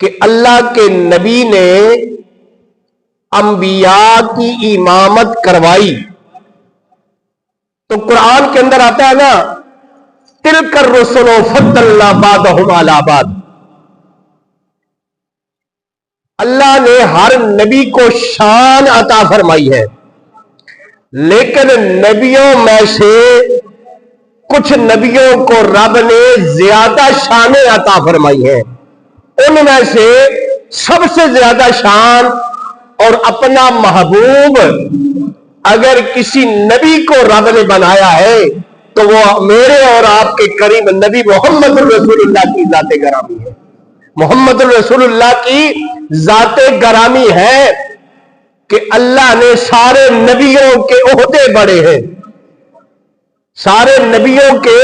کہ اللہ کے نبی نے انبیاء کی امامت کروائی، تو قرآن کے اندر آتا ہے نا تلک الرسل فضلنا بعضهم علی بعض۔ اللہ نے ہر نبی کو شان عطا فرمائی ہے، لیکن نبیوں میں سے کچھ نبیوں کو رب نے زیادہ شانیں عطا فرمائی ہیں۔ ان میں سے سب سے زیادہ شان اور اپنا محبوب اگر کسی نبی کو رب نے بنایا ہے تو وہ میرے اور آپ کے قریب نبی محمد الرسول اللہ کی ذات گرامی ہے۔ محمد الرسول اللہ کی ذات گرامی ہے کہ اللہ نے سارے نبیوں کے عہدے بڑے ہیں، سارے نبیوں کے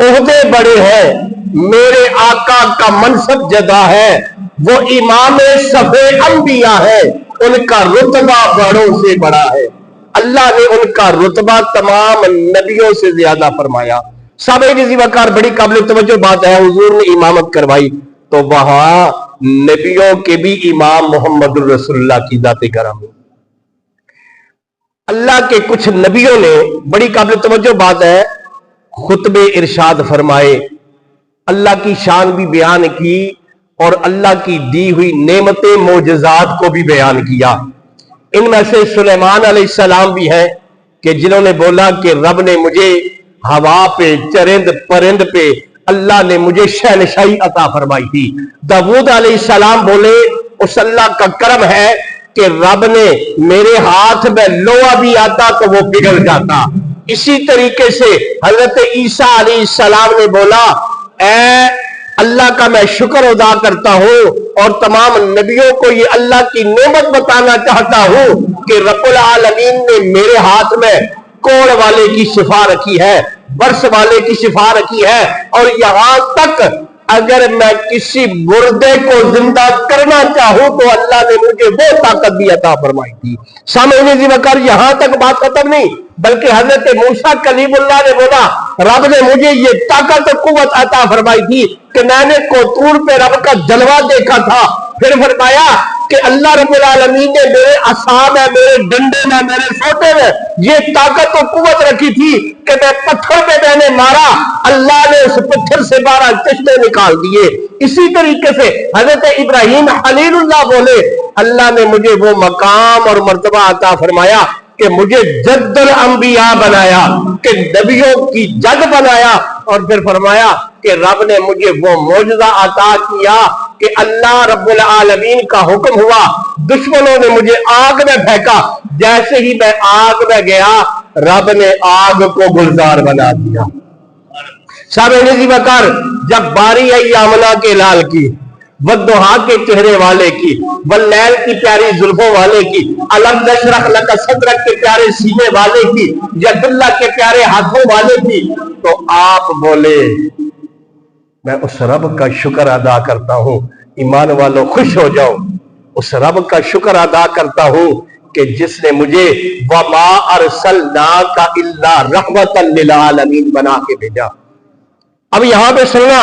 عہدے بڑے ہیں، میرے آقا کا منصب جدا ہے، وہ امام صفِ انبیاء ہے، ان کا رتبہ بڑوں سے بڑا ہے۔ اللہ نے ان کا رتبہ تمام نبیوں سے زیادہ فرمایا۔ صحابہ عزیز وقار بڑی قابل توجہ بات ہے، حضور نے امامت کروائی تو وہاں نبیوں کے بھی امام محمد الرسول اللہ کی ذات گرامی۔ اللہ کے کچھ نبیوں نے بڑی قابل توجہ بات ہے خطبے ارشاد فرمائے، اللہ کی شان بھی بیان کی اور اللہ کی دی ہوئی نعمتیں معجزات کو بھی بیان کیا۔ ان میں سے سلیمان علیہ السلام بھی ہیں کہ جنہوں نے بولا کہ رب نے مجھے ہوا پہ، چرند پرند پہ اللہ نے مجھے شہنشاہی عطا فرمائی تھی۔ داؤد علیہ السلام بولے اس اللہ کا کرم ہے کہ رب نے میرے ہاتھ میں لوہا بھی آتا تو وہ پگھل جاتا۔ اسی طریقے سے حضرت عیسیٰ علیہ السلام نے بولا اے اللہ کا میں شکر ادا کرتا ہوں اور تمام نبیوں کو یہ اللہ کی نعمت بتانا چاہتا ہوں کہ رب العالمین نے میرے ہاتھ میں کوڑ والے کی شفا رکھی ہے، برس والے کی شفا رکھی ہے، اور یہاں تک اگر میں کسی مردے کو زندہ کرنا چاہوں تو اللہ نے مجھے وہ طاقت بھی عطا فرمائی تھی۔ سامعین عزیز وقار یہاں تک بات ختم نہیں، بلکہ حضرت موسیٰ کلیم اللہ نے بولا رب نے مجھے یہ طاقت و قوت عطا فرمائی تھی کہ میں نے کوطور پہ رب کا جلوہ دیکھا تھا۔ پھر فرمایا کہ اللہ رب العالمین نے میرے عصا میں، میرے ڈنڈے میں، میرے سوٹے میں یہ طاقت و قوت رکھی تھی کہ میں پتھر پہ میں نے مارا، اللہ نے اس پتھر سے 12 چشمے نکال دیے۔ اسی طریقے سے حضرت ابراہیم خلیل اللہ بولے اللہ نے مجھے وہ مقام اور مرتبہ عطا فرمایا کہ مجھے جد الانبیاء بنایا، کہ نبیوں کی جد بنایا، اور پھر فرمایا کہ رب نے مجھے وہ معجزہ عطا کیا کہ اللہ رب العالمین کا حکم ہوا، دشمنوں نے مجھے آگ میں پھینکا، جیسے ہی میں آگ میں گیا رب نے آگ کو گلزار بنا دیا۔ سامعین عزیز وقار جب باری آئی آمنہ کے لال کی، والضحیٰ کے چہرے والے کی، واللیل کی پیاری زلفوں والے کی، الم نشرح لک صدرک کے پیارے سینے والے کی، ید اللہ کے پیارے ہاتھوں والے کی، تو آپ بولے میں اس رب کا شکر ادا کرتا ہوں۔ ایمان والوں خوش ہو جاؤ، اس رب کا شکر ادا کرتا ہوں کہ جس نے مجھے وما ارسلناک الا رحمتا للعالمین بنا کے بھیجا۔ اب یہاں پہ سننا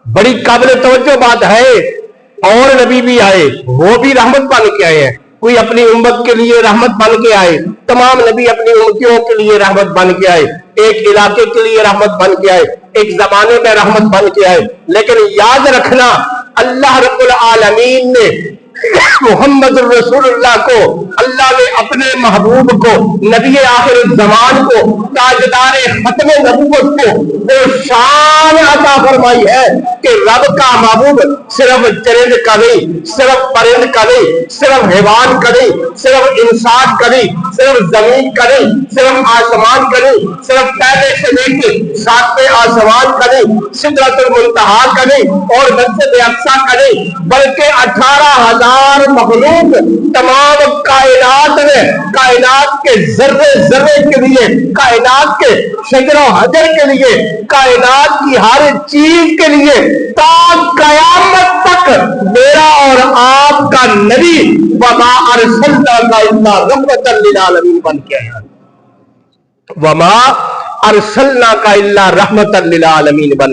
بڑی قابل توجہ بات ہے، اور نبی بھی آئے، وہ بھی رحمت بن کے آئے ہیں، کوئی اپنی امت کے لیے رحمت بن کے آئے، تمام نبی اپنی امتیوں کے لیے رحمت بن کے آئے، ایک علاقے کے لیے رحمت بن کے آئے، ایک زمانے میں رحمت بن کے آئے، لیکن یاد رکھنا اللہ رب العالمین نے محمد الرسول اللہ کو، اللہ نے اپنے محبوب کو، نبی آخر الزمان کو، تاجدار ختم نبوت کو وہ شان عطا فرمائی ہے کہ رب کا محبوب صرف چرند کا نہیں، صرف پرند کا نہیں، صرف حیوان کا نہیں، صرف انسان کا نہیں، صرف زمین کا نہیں، صرف آسمان کا نہیں، صرف پہلے سے لے کے 7ویں آسمان کا نہیں، سدرۃ المنتہا کا نہیں، اور مسجد اقصی کا نہیں، بلکہ 18,000 مخلوق تمام کائنات میں، کائنات کے ذرے ذرے کے لیے، کائنات کے شجر و حجر کے لیے، کائنات کی ہر چیز کے لیے تا قیامت تک میرا اور آپ کا نبی وما ارسلناک الا رحمتا للعالمین بن کے آیا۔ وما ارسلناک الا رحمتا للعالمین بن